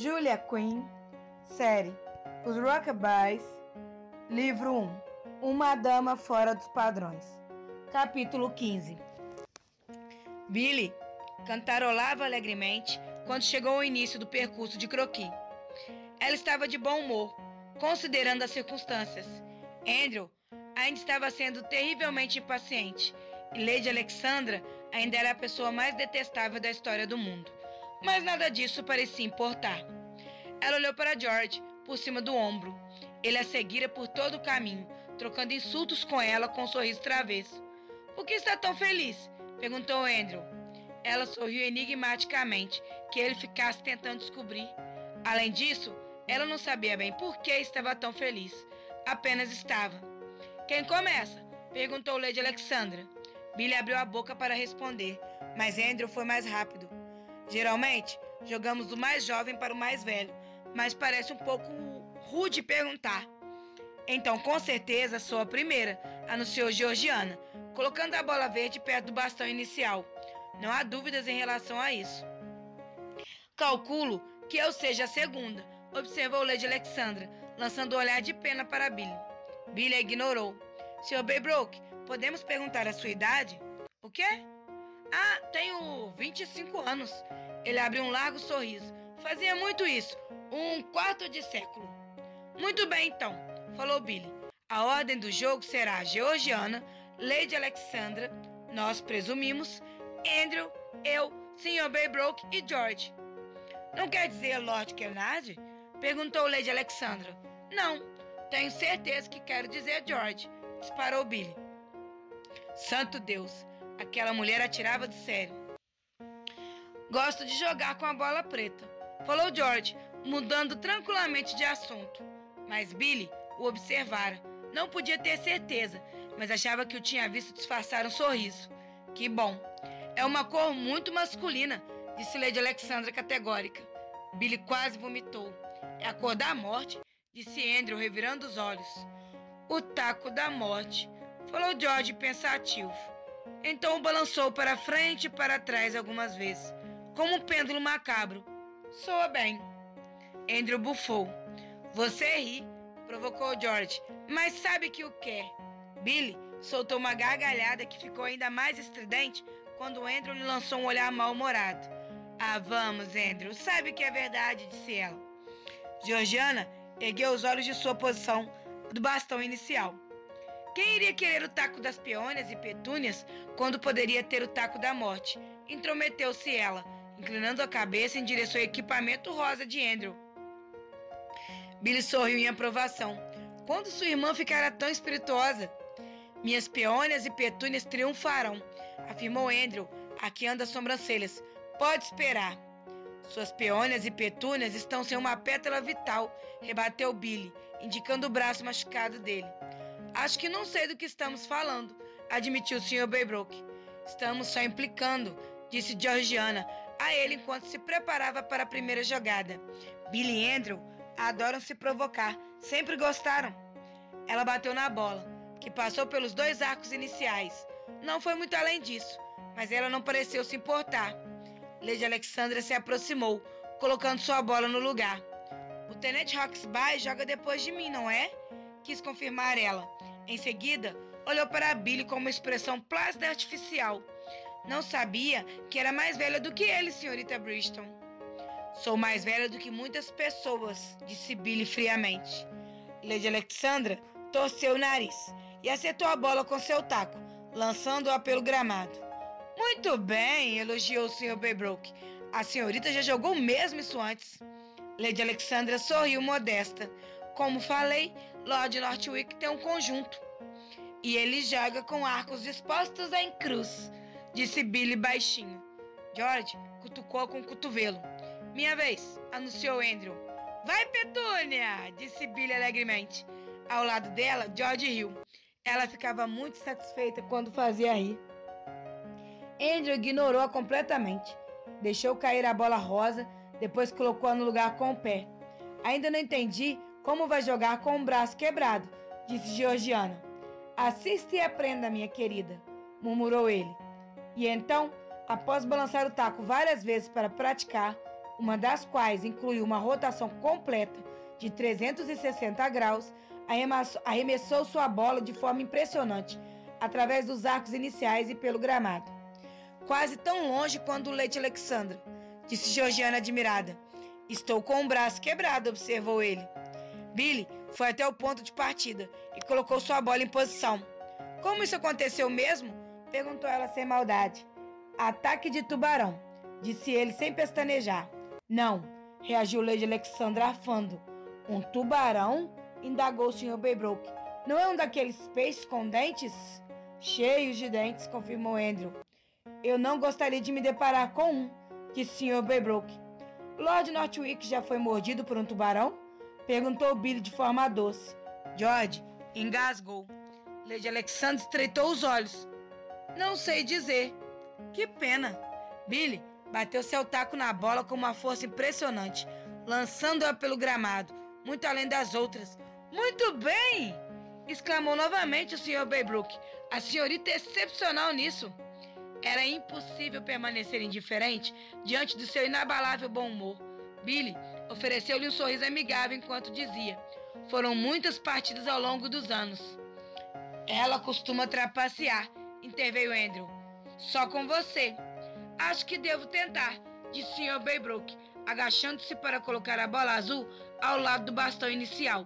Julia Quinn, série Os Rockabills, livro 1, Uma Dama Fora dos Padrões, capítulo 15. Billy cantarolava alegremente quando chegou ao início do percurso de croquis. Ela estava de bom humor, considerando as circunstâncias. Andrew ainda estava sendo terrivelmente impaciente, e Lady Alexandra ainda era a pessoa mais detestável da história do mundo. Mas nada disso parecia importar. Ela olhou para George por cima do ombro. Ele a seguira por todo o caminho, trocando insultos com ela com um sorriso travesso. "Por que está tão feliz?" perguntou Andrew. Ela sorriu enigmaticamente, que ele ficasse tentando descobrir. Além disso, ela não sabia bem por que estava tão feliz. Apenas estava. "Quem começa?" perguntou Lady Alexandra. Billy abriu a boca para responder, mas Andrew foi mais rápido. "Geralmente, jogamos do mais jovem para o mais velho, mas parece um pouco rude perguntar." "Então, com certeza, sou a primeira," anunciou Georgiana, colocando a bola verde perto do bastão inicial. "Não há dúvidas em relação a isso." "Calculo que eu seja a segunda," observou Lady Alexandra, lançando um olhar de pena para Billy. Billy a ignorou. "Sr. Baybrook, podemos perguntar a sua idade?" "O quê?" "Ah, tenho 25 anos. Ele abriu um largo sorriso. "Fazia muito isso. Um quarto de século." "Muito bem, então," falou Billy. "A ordem do jogo será Georgiana, Lady Alexandra, nós presumimos, Andrew, eu, Sr. Baybrook e George." "Não quer dizer Lord Kennedy?" perguntou Lady Alexandra. "Não, tenho certeza que quero dizer George," disparou Billy. Santo Deus, aquela mulher atirava de sério. "Gosto de jogar com a bola preta," falou George, mudando tranquilamente de assunto. Mas Billy o observara. Não podia ter certeza, mas achava que o tinha visto disfarçar um sorriso. "Que bom. É uma cor muito masculina," disse Lady Alexandra categórica. Billy quase vomitou. "É a cor da morte," disse Andrew, revirando os olhos. "O taco da morte," falou George pensativo. Então o balançou para frente e para trás algumas vezes, como um pêndulo macabro. "Soa bem." Andrew bufou. "Você ri," provocou George, "mas sabe que o quer." Billy soltou uma gargalhada que ficou ainda mais estridente quando Andrew lhe lançou um olhar mal-humorado. "Ah, vamos, Andrew, sabe que é verdade," disse ela. Georgiana ergueu os olhos de sua posição do bastão inicial. "Quem iria querer o taco das peônias e petúnias quando poderia ter o taco da morte?" intrometeu-se ela, inclinando a cabeça em direção ao equipamento rosa de Andrew. Billy sorriu em aprovação. "Quando sua irmã ficará tão espirituosa?" "Minhas peônias e petúnias triunfarão," afirmou Andrew, arqueando as sobrancelhas. "Pode esperar." "Suas peônias e petúnias estão sem uma pétala vital," rebateu Billy, indicando o braço machucado dele. "Acho que não sei do que estamos falando," admitiu o Sr. Baybrook. "Estamos só implicando," disse Georgiana a ele enquanto se preparava para a primeira jogada. "Billy e Andrew adoram se provocar, sempre gostaram." Ela bateu na bola, que passou pelos 2 arcos iniciais. Não foi muito além disso, mas ela não pareceu se importar. Lady Alexandra se aproximou, colocando sua bola no lugar. "O Tenente Roxby joga depois de mim, não é?" quis confirmar ela. Em seguida, olhou para Billy com uma expressão plácida e artificial. "Não sabia que era mais velha do que ele, senhorita Bristol." "Sou mais velha do que muitas pessoas," disse Billy friamente. Lady Alexandra torceu o nariz e acertou a bola com seu taco, lançando-a pelo gramado. "Muito bem," elogiou o Sr. Baybrook. "A senhorita já jogou mesmo isso antes." Lady Alexandra sorriu modesta. "Como falei, Lord Northwick tem um conjunto." "E ele joga com arcos dispostos em cruz," disse Billy baixinho. George cutucou com o cotovelo. "Minha vez," anunciou Andrew. "Vai, Petúnia!" disse Billy alegremente. Ao lado dela, George riu. Ela ficava muito satisfeita quando fazia rir. Andrew ignorou-a completamente. Deixou cair a bola rosa, depois colocou-a no lugar com o pé. "Ainda não entendi como vai jogar com o braço quebrado," disse Georgiana. "Assista e aprenda, minha querida," murmurou ele. E então, após balançar o taco várias vezes para praticar, uma das quais incluiu uma rotação completa de 360 graus, arremessou sua bola de forma impressionante, através dos arcos iniciais e pelo gramado. Quase tão longe quanto o Lady Alexandra, disse Georgiana admirada. Estou com o braço quebrado, observou ele. Billy foi até o ponto de partida e colocou sua bola em posição. Como isso aconteceu mesmo? Perguntou ela sem maldade. Ataque de tubarão, disse ele sem pestanejar. Não, reagiu Lady Alexandra arfando. Um tubarão? Indagou o Sr. Baybrook. Não é um daqueles peixes com dentes? Cheios de dentes, confirmou Andrew. Eu não gostaria de me deparar com um, disse o Sr. Baybrook. Lord Northwick já foi mordido por um tubarão? Perguntou Billy de forma doce. George engasgou. Lady Alexandra estreitou os olhos. Não sei dizer. Que pena. Billy bateu seu taco na bola com uma força impressionante, lançando-a pelo gramado, muito além das outras. Muito bem! Exclamou novamente o Sr. Baybrook. A senhorita é excepcional nisso. Era impossível permanecer indiferente diante do seu inabalável bom humor. Billy ofereceu-lhe um sorriso amigável enquanto dizia: foram muitas partidas ao longo dos anos. Ela costuma trapacear, interveio Andrew. Só com você. Acho que devo tentar, disse o Sr. Baybrook, agachando-se para colocar a bola azul ao lado do bastão inicial.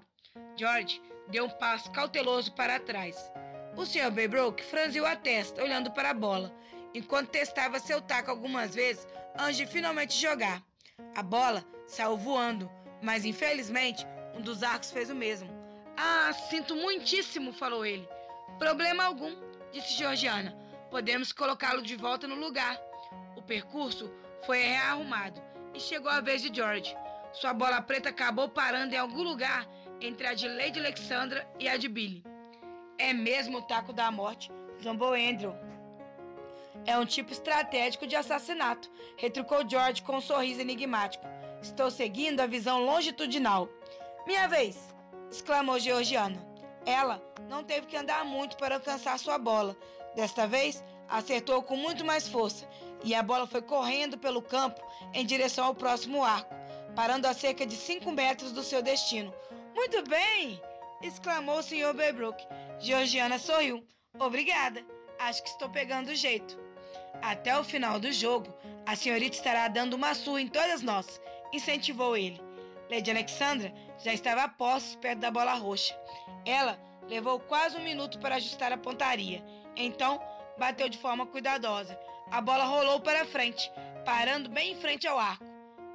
George deu um passo cauteloso para trás. O Sr. Baybrook franziu a testa, olhando para a bola, enquanto testava seu taco algumas vezes antes de finalmente jogar. A bola saiu voando, mas infelizmente um dos arcos fez o mesmo. Ah, sinto muitíssimo, falou ele. Problema algum, disse Georgiana. Podemos colocá-lo de volta no lugar. O percurso foi rearrumado e chegou a vez de George. Sua bola preta acabou parando em algum lugar entre a de Lady Alexandra e a de Billy. É mesmo o taco da morte, zombou Andrew. É um tipo estratégico de assassinato, retrucou George com um sorriso enigmático. Estou seguindo a visão longitudinal. Minha vez, exclamou Georgiana. Ela não teve que andar muito para alcançar sua bola. Desta vez, acertou com muito mais força e a bola foi correndo pelo campo em direção ao próximo arco, parando a cerca de 5 metros do seu destino. Muito bem! Exclamou o Sr. Baybrook. Georgiana sorriu. Obrigada. Acho que estou pegando o jeito. Até o final do jogo, a senhorita estará dando uma surra em todas nós, incentivou ele. Lady Alexandra já estava a postos perto da bola roxa. Ela levou quase 1 minuto para ajustar a pontaria. Então, bateu de forma cuidadosa. A bola rolou para frente, parando bem em frente ao arco.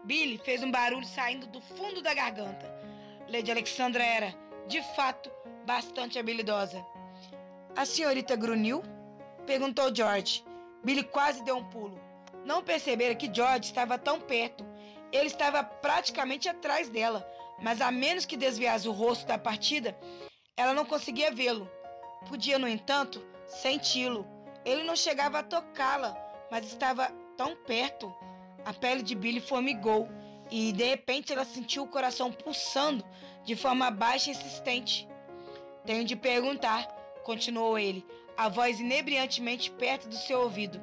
Billy fez um barulho saindo do fundo da garganta. Lady Alexandra era, de fato, bastante habilidosa. A senhorita grunhiu? Perguntou George. Billy quase deu um pulo. Não percebera que George estava tão perto. Ele estava praticamente atrás dela, mas a menos que desviasse o rosto da partida, ela não conseguia vê-lo. Podia, no entanto, senti-lo. Ele não chegava a tocá-la, mas estava tão perto. A pele de Billy formigou e, de repente, ela sentiu o coração pulsando de forma baixa e insistente. Tenho de perguntar, continuou ele, a voz inebriantemente perto do seu ouvido.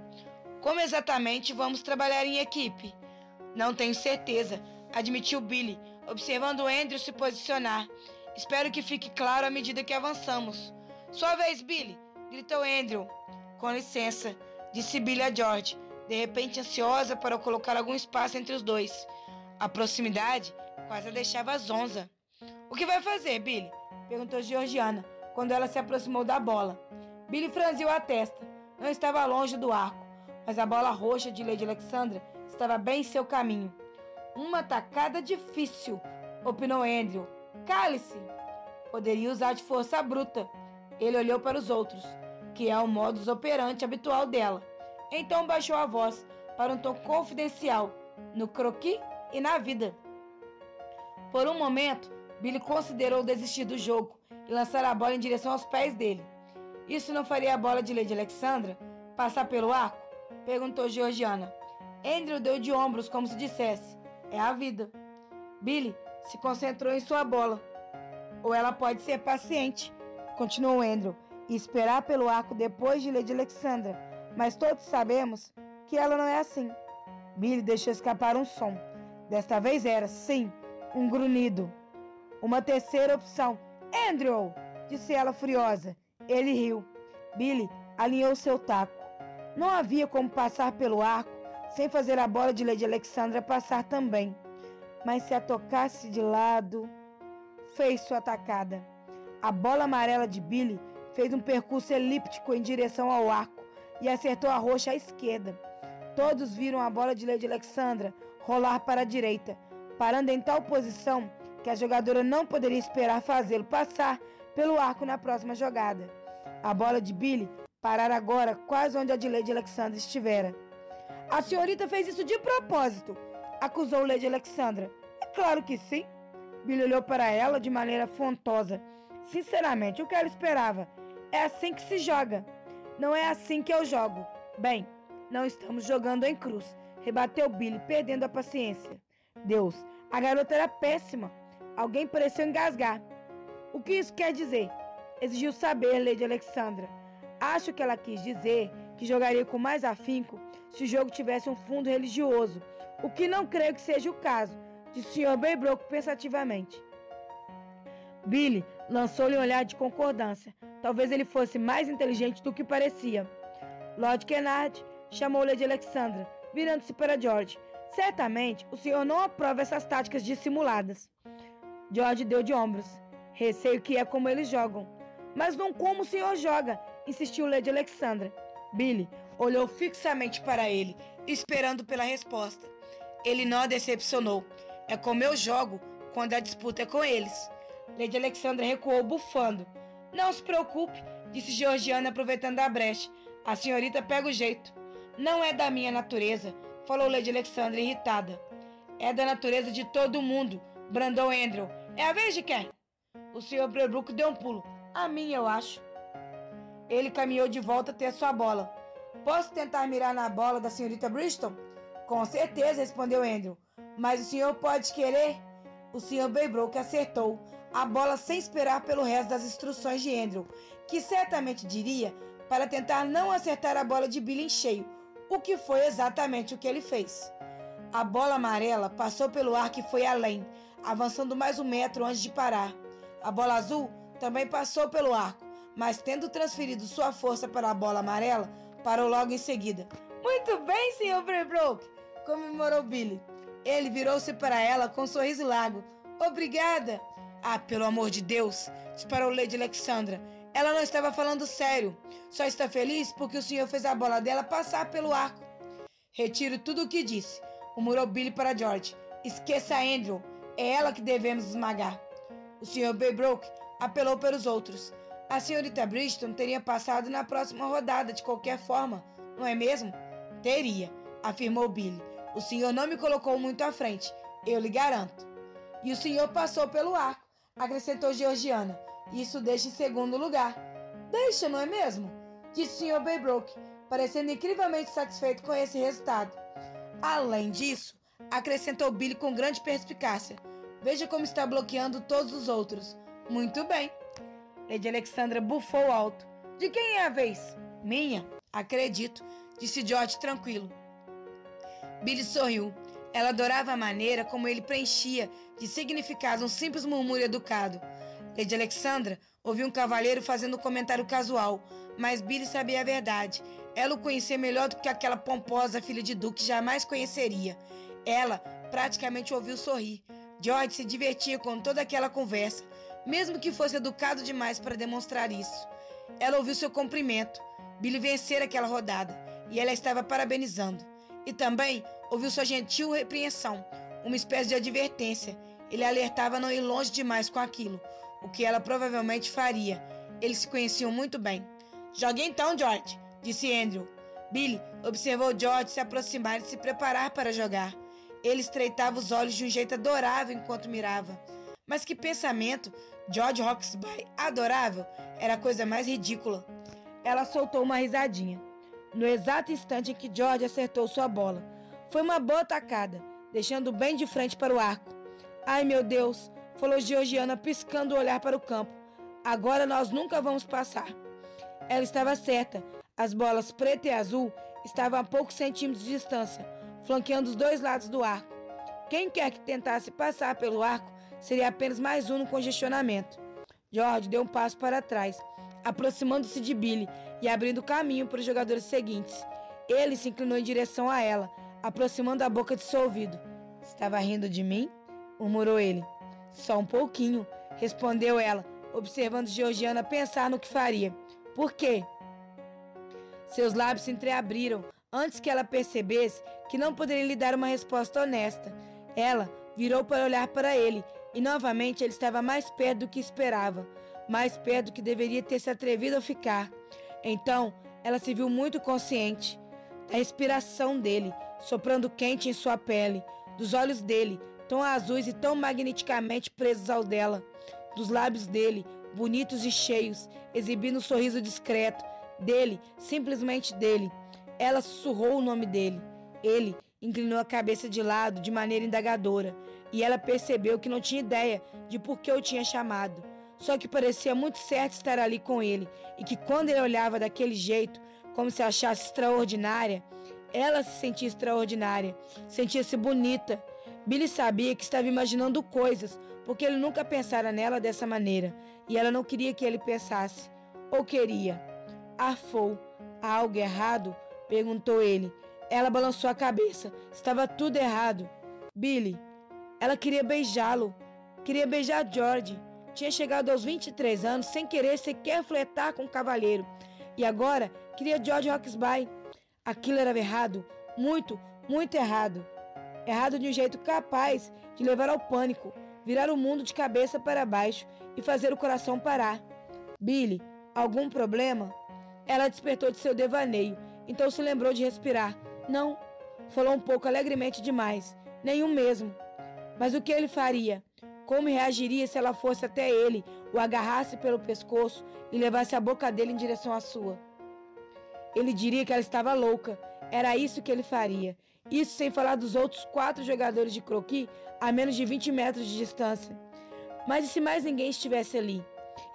Como exatamente vamos trabalhar em equipe? Não tenho certeza, admitiu Billy, observando Andrew se posicionar. Espero que fique claro à medida que avançamos. Sua vez, Billy, gritou Andrew. Com licença, disse Billy a George, de repente ansiosa para colocar algum espaço entre os dois. A proximidade quase a deixava zonza. O que vai fazer, Billy? Perguntou Georgiana, quando ela se aproximou da bola. Billy franziu a testa. Não estava longe do arco, mas a bola roxa de Lady Alexandra estava bem em seu caminho. Uma tacada difícil, opinou Andrew. Cale-se! Poderia usar de força bruta. Ele olhou para os outros, que é o modus operandi habitual dela. Então baixou a voz para um tom confidencial, no croquis e na vida. Por um momento, Billy considerou desistir do jogo e lançar a bola em direção aos pés dele. Isso não faria a bola de Lady Alexandra passar pelo arco? Perguntou Georgiana. Andrew deu de ombros como se dissesse, é a vida. Billy se concentrou em sua bola. Ou ela pode ser paciente, continuou Andrew, e esperar pelo arco depois de Lady Alexandra, mas todos sabemos que ela não é assim. Billy deixou escapar um som. Desta vez era, sim, um grunhido. Uma terceira opção. Andrew! Disse ela furiosa. Ele riu. Billy alinhou seu taco. Não havia como passar pelo arco sem fazer a bola de Lady Alexandra passar também. Mas se a tocasse de lado, fez sua tacada. A bola amarela de Billy fez um percurso elíptico em direção ao arco e acertou a roxa à esquerda. Todos viram a bola de Lady Alexandra rolar para a direita, parando em tal posição que a jogadora não poderia esperar fazê-lo passar pelo arco na próxima jogada. A bola de Billy parara agora quase onde a de Lady Alexandra estivera. A senhorita fez isso de propósito, acusou Lady Alexandra. É claro que sim. Billy olhou para ela de maneira afrontosa. Sinceramente, o que ela esperava? É assim que se joga. Não é assim que eu jogo. Bem, não estamos jogando em cruz, rebateu Billy, perdendo a paciência. Deus, a garota era péssima. Alguém pareceu engasgar. O que isso quer dizer? Exigiu saber Lady Alexandra. Acho que ela quis dizer que jogaria com mais afinco se o jogo tivesse um fundo religioso, o que não creio que seja o caso, disse o Sr. Baybrook pensativamente. Billy lançou-lhe um olhar de concordância. Talvez ele fosse mais inteligente do que parecia. Lord Kennard chamou Lady Alexandra, virando-se para George. Certamente, o senhor não aprova essas táticas dissimuladas. George deu de ombros. Receio que é como eles jogam. Mas não como o senhor joga, insistiu Lady Alexandra. Billy olhou fixamente para ele, esperando pela resposta. Ele não a decepcionou. É como eu jogo quando a disputa é com eles. Lady Alexandra recuou bufando. Não se preocupe, disse Georgiana aproveitando a brecha. A senhorita pega o jeito. Não é da minha natureza, falou Lady Alexandra irritada. É da natureza de todo mundo, brandou Andrew. É a vez de quem? O Sr. Baybrook deu um pulo. A minha, eu acho. Ele caminhou de volta até sua bola. Posso tentar mirar na bola da senhorita Bristol? Com certeza, respondeu Andrew. Mas o senhor pode querer? O Sr. Baybrook acertou a bola sem esperar pelo resto das instruções de Andrew, que certamente diria para tentar não acertar a bola de Billy em cheio, o que foi exatamente o que ele fez. A bola amarela passou pelo arco e foi além, avançando mais 1 metro antes de parar. A bola azul também passou pelo arco, mas tendo transferido sua força para a bola amarela, parou logo em seguida. Muito bem, Sr. Baybrook, comemorou Billy. Ele virou-se para ela com um sorriso largo. Obrigada. Ah, pelo amor de Deus, disparou Lady Alexandra. Ela não estava falando sério. Só está feliz porque o senhor fez a bola dela passar pelo arco. Retiro tudo o que disse, murmurou Billy para George. Esqueça Andrew. É ela que devemos esmagar. O Sr. Baybrook apelou para os outros. A senhorita Bristol teria passado na próxima rodada de qualquer forma, não é mesmo? Teria, afirmou Billy. O senhor não me colocou muito à frente, eu lhe garanto. E o senhor passou pelo arco, acrescentou Georgiana. Isso deixa em segundo lugar. Deixa, não é mesmo? Disse o Sr. Baybrook, parecendo incrivelmente satisfeito com esse resultado. Além disso, acrescentou Billy com grande perspicácia. Veja como está bloqueando todos os outros. Muito bem. Lady Alexandra bufou alto. De quem é a vez? Minha, acredito, disse George tranquilo. Billy sorriu. Ela adorava a maneira como ele preenchia de significado um simples murmúrio educado. Lady Alexandra ouviu um cavalheiro fazendo um comentário casual, mas Billy sabia a verdade. Ela o conhecia melhor do que aquela pomposa filha de duque jamais conheceria. Ela praticamente ouviu sorrir. George se divertia com toda aquela conversa, mesmo que fosse educado demais para demonstrar isso. Ela ouviu seu cumprimento. Billy vencera aquela rodada, e ela estava parabenizando. E também ouviu sua gentil repreensão, uma espécie de advertência. Ele alertava a não ir longe demais com aquilo, o que ela provavelmente faria. Eles se conheciam muito bem. Jogue então, George, disse Andrew. Billy observou George se aproximar e se preparar para jogar. Ele estreitava os olhos de um jeito adorável enquanto mirava. Mas que pensamento! George Roxby adorável era a coisa mais ridícula. Ela soltou uma risadinha. No exato instante em que George acertou sua bola. Foi uma boa tacada, deixando bem de frente para o arco. Ai, meu Deus, falou Georgiana, piscando o olhar para o campo. Agora nós nunca vamos passar. Ela estava certa. As bolas preta e azul estavam a poucos centímetros de distância, flanqueando os dois lados do arco. Quem quer que tentasse passar pelo arco seria apenas mais um no congestionamento. George deu um passo para trás, aproximando-se de Billy e abrindo caminho para os jogadores seguintes. Ele se inclinou em direção a ela, aproximando a boca de seu ouvido. Estava rindo de mim? Murmurou ele. Só um pouquinho, respondeu ela, observando Georgiana pensar no que faria. Por quê? Seus lábios se entreabriram antes que ela percebesse que não poderia lhe dar uma resposta honesta. Ela virou para olhar para ele e novamente ele estava mais perto do que esperava, mais perto do que deveria ter se atrevido a ficar. Então, ela se viu muito consciente da respiração dele, soprando quente em sua pele, dos olhos dele, tão azuis e tão magneticamente presos ao dela, dos lábios dele, bonitos e cheios, exibindo um sorriso discreto, dele, simplesmente dele. Ela sussurrou o nome dele. Ele inclinou a cabeça de lado de maneira indagadora, e ela percebeu que não tinha ideia de por que o tinha chamado. Só que parecia muito certo estar ali com ele, e que quando ele olhava daquele jeito, como se achasse extraordinária, ela se sentia extraordinária, sentia-se bonita. Billy sabia que estava imaginando coisas, porque ele nunca pensara nela dessa maneira, e ela não queria que ele pensasse. Ou queria? Arfou. Há algo errado? Perguntou ele. Ela balançou a cabeça. Estava tudo errado. Billy. Ela queria beijá-lo. Queria beijar George. Tinha chegado aos 23 anos sem querer sequer flertar com o cavalheiro. E agora queria George Roxby. Aquilo era errado. Muito, muito errado. Errado de um jeito capaz de levar ao pânico, virar o mundo de cabeça para baixo e fazer o coração parar. Billy, algum problema? Ela despertou de seu devaneio, então se lembrou de respirar. Não, falou um pouco alegremente demais. Nenhum mesmo. Mas o que ele faria? Como reagiria se ela fosse até ele, o agarrasse pelo pescoço e levasse a boca dele em direção à sua? Ele diria que ela estava louca. Era isso que ele faria. Isso sem falar dos outros 4 jogadores de croquis a menos de 20 metros de distância. Mas e se mais ninguém estivesse ali?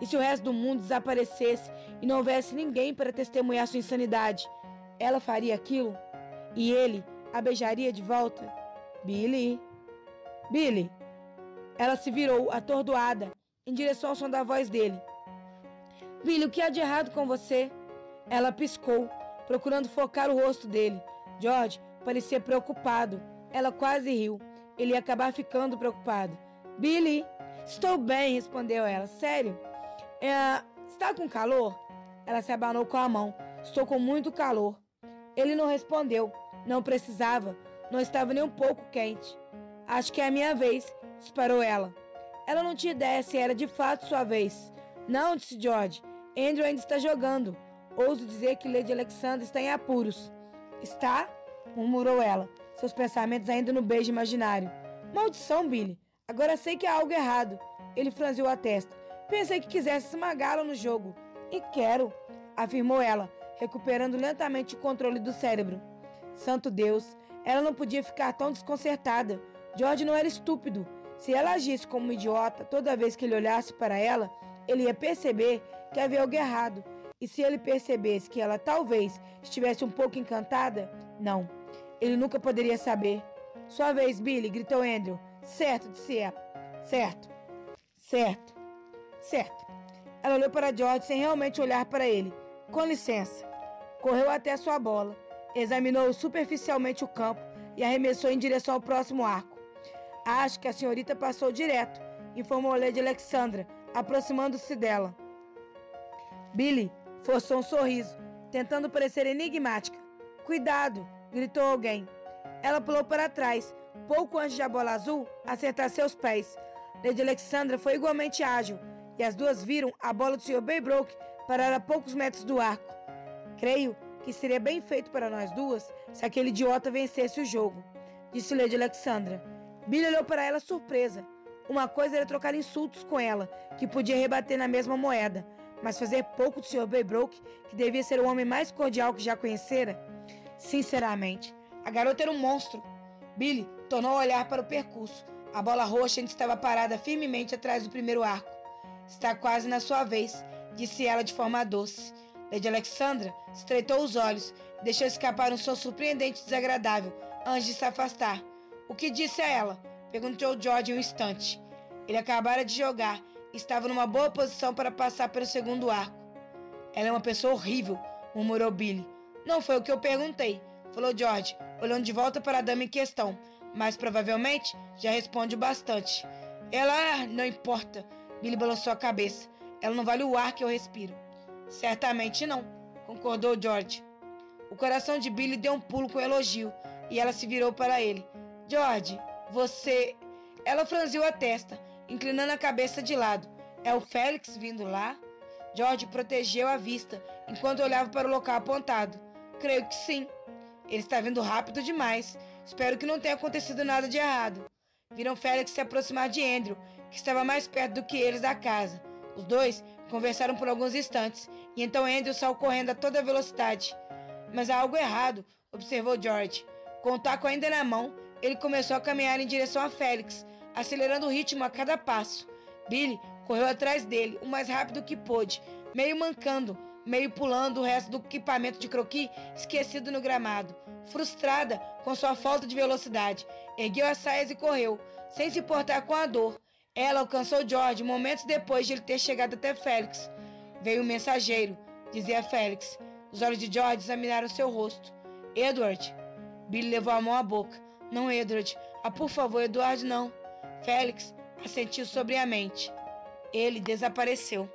E se o resto do mundo desaparecesse e não houvesse ninguém para testemunhar sua insanidade? Ela faria aquilo? E ele a beijaria de volta? Billy? Billy? Ela se virou, atordoada, em direção ao som da voz dele. Billy, o que há de errado com você? Ela piscou, procurando focar o rosto dele. George parecia preocupado. Ela quase riu. Ele ia acabar ficando preocupado. Billy? Estou bem, respondeu ela. Sério? Está com calor? Ela se abanou com a mão. Estou com muito calor. Ele não respondeu. Não precisava. Não estava nem um pouco quente. Acho que é a minha vez, disparou ela. Ela não tinha ideia se era de fato sua vez. Não, disse George. Andrew ainda está jogando. Ouso dizer que Lady Alexandra está em apuros. Está? Murmurou ela, seus pensamentos ainda no beijo imaginário. Maldição, Billy. Agora sei que há algo errado. Ele franziu a testa. Pensei que quisesse esmagá-la no jogo. E quero, afirmou ela, recuperando lentamente o controle do cérebro. Santo Deus, ela não podia ficar tão desconcertada. George não era estúpido. Se ela agisse como uma idiota toda vez que ele olhasse para ela, ele ia perceber que havia algo errado. E se ele percebesse que ela talvez estivesse um pouco encantada, não. Ele nunca poderia saber. Sua vez, Billy, gritou Andrew. Certo, disse ela. Certo. Certo. Certo. Ela olhou para George sem realmente olhar para ele. Com licença. Correu até sua bola, examinou superficialmente o campo e arremessou em direção ao próximo arco. Acho que a senhorita passou direto, informou Lady Alexandra, aproximando-se dela. Billy forçou um sorriso, tentando parecer enigmática. Cuidado! Gritou alguém. Ela pulou para trás, pouco antes de a bola azul acertar seus pés. Lady Alexandra foi igualmente ágil, e as duas viram a bola do Sr. Baybrook parar a poucos metros do arco. Creio que seria bem feito para nós duas se aquele idiota vencesse o jogo, disse Lady Alexandra. Billy olhou para ela surpresa. Uma coisa era trocar insultos com ela, que podia rebater na mesma moeda, mas fazer pouco do Sr. Baybrook, que devia ser o homem mais cordial que já conhecera? Sinceramente, a garota era um monstro. Billy tornou a olhar para o percurso. A bola roxa ainda estava parada firmemente atrás do primeiro arco. Está quase na sua vez, disse ela de forma doce. Lady Alexandra estreitou os olhos e deixou escapar um som surpreendente e desagradável antes de se afastar. O que disse a ela? Perguntou George em um instante. Ele acabara de jogar e estava numa boa posição para passar pelo segundo arco. Ela é uma pessoa horrível, murmurou Billy. Não foi o que eu perguntei, falou George, olhando de volta para a dama em questão, mas provavelmente já responde bastante. Ela não importa, Billy balançou a cabeça. Ela não vale o ar que eu respiro. Certamente não, concordou George. O coração de Billy deu um pulo com elogio e ela se virou para ele. George, você... Ela franziu a testa, inclinando a cabeça de lado. É o Félix vindo lá? George protegeu a vista enquanto olhava para o local apontado. Creio que sim. Ele está vindo rápido demais. Espero que não tenha acontecido nada de errado. Viram Félix se aproximar de Andrew, que estava mais perto do que eles da casa. Os dois conversaram por alguns instantes e então Andrew saiu correndo a toda velocidade. Mas há algo errado, observou George. Com o taco ainda na mão, ele começou a caminhar em direção a Félix, acelerando o ritmo a cada passo. Billy correu atrás dele, o mais rápido que pôde, meio mancando, meio pulando o resto do equipamento de croquis esquecido no gramado. Frustrada com sua falta de velocidade, ergueu as saias e correu, sem se importar com a dor. Ela alcançou George momentos depois de ele ter chegado até Félix. Veio um mensageiro, dizia Félix. Os olhos de George examinaram seu rosto. Edward. Billy levou a mão à boca. Não, Edward. Ah, por favor, Edward, não. Félix assentiu sobriamente. Ele desapareceu.